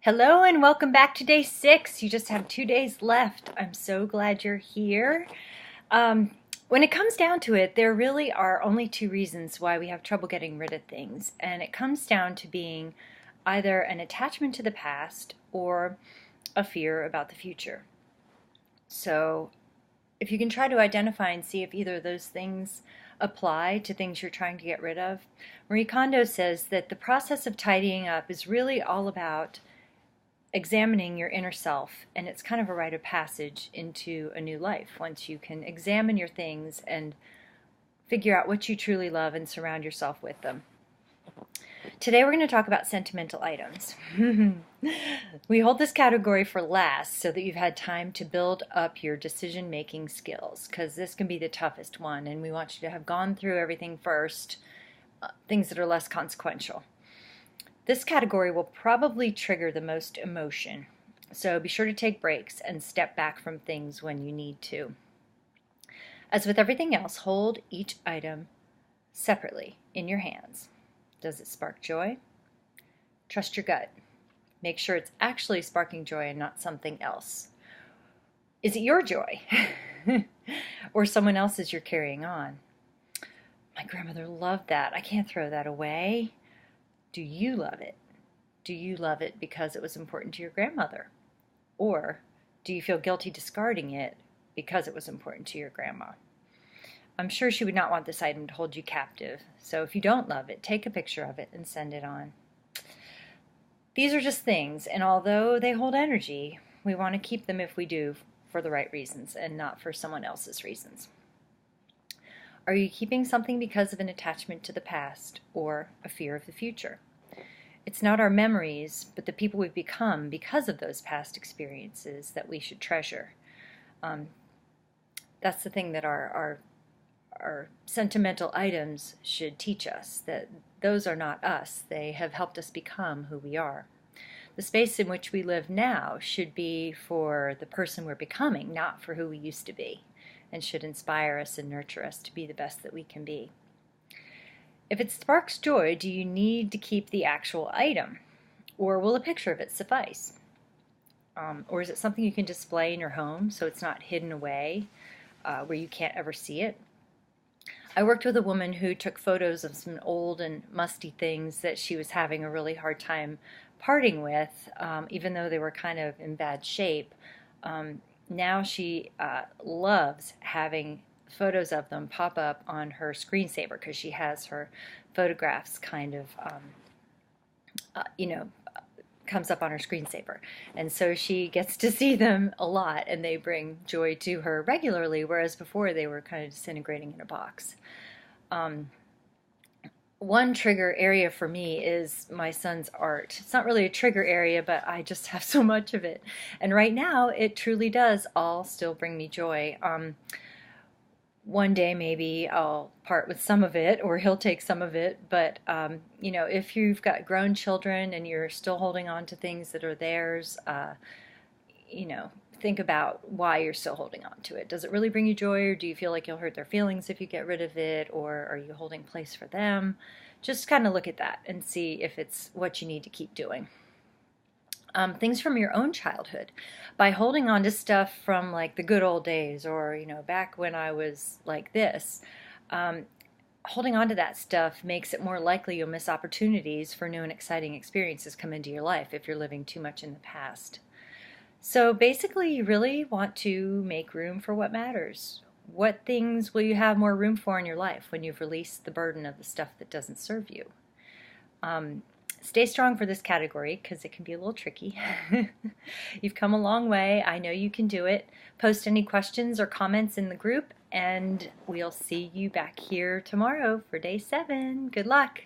Hello and welcome back to day 6. You just have 2 days left. I'm so glad you're here. When it comes down to it, there really are only 2 reasons why we have trouble getting rid of things, and it comes down to being either an attachment to the past or a fear about the future. So if you can try to identify and see if either of those things apply to things you're trying to get rid of, Marie Kondo says that the process of tidying up is really all about examining your inner self, and it's kind of a rite of passage into a new life once you can examine your things and figure out what you truly love and surround yourself with them. Today we're going to talk about sentimental items. We hold this category for last so that you've had time to build up your decision-making skills, because this can be the toughest one, and we want you to have gone through everything first, things that are less consequential. This category will probably trigger the most emotion, so be sure to take breaks and step back from things when you need to. As with everything else, hold each item separately in your hands. Does it spark joy? Trust your gut. Make sure it's actually sparking joy and not something else. Is it your joy? Or someone else's you're carrying on? My grandmother loved that. I can't throw that away. Do you love it? Do you love it because it was important to your grandmother? Or do you feel guilty discarding it because it was important to your grandma? I'm sure she would not want this item to hold you captive, so if you don't love it, take a picture of it and send it on. These are just things, and although they hold energy, we want to keep them if we do for the right reasons and not for someone else's reasons. Are you keeping something because of an attachment to the past or a fear of the future? It's not our memories, but the people we've become because of those past experiences that we should treasure. That's the thing that our sentimental items should teach us, that those are not us. They have helped us become who we are. The space in which we live now should be for the person we're becoming, not for who we used to be, and should inspire us and nurture us to be the best that we can be. If it sparks joy, do you need to keep the actual item? Or will a picture of it suffice? Or is it something you can display in your home so it's not hidden away where you can't ever see it? I worked with a woman who took photos of some old and musty things that she was having a really hard time parting with, even though they were kind of in bad shape. Now she loves having photos of them pop up on her screensaver, because she has her photographs kind of, comes up on her screensaver. And so she gets to see them a lot, and they bring joy to her regularly, whereas before they were kind of disintegrating in a box. One trigger area for me is my son's art. It's not really a trigger area, but I just have so much of it. And right now, it truly does all still bring me joy. One day maybe I'll part with some of it, or he'll take some of it, but if you've got grown children and you're still holding on to things that are theirs, think about why you're still holding on to it. Does it really bring you joy, or do you feel like you'll hurt their feelings if you get rid of it, or are you holding place for them? Just kind of look at that and see if it's what you need to keep doing. Things from your own childhood. By holding on to stuff from like the good old days, or back when I was like this, holding on to that stuff makes it more likely you'll miss opportunities for new and exciting experiences come into your life if you're living too much in the past. So basically, you really want to make room for what matters. What things will you have more room for in your life when you've released the burden of the stuff that doesn't serve you? Stay strong for this category, because it can be a little tricky. You've come a long way. I know you can do it. Post any questions or comments in the group, and we'll see you back here tomorrow for day 7. Good luck.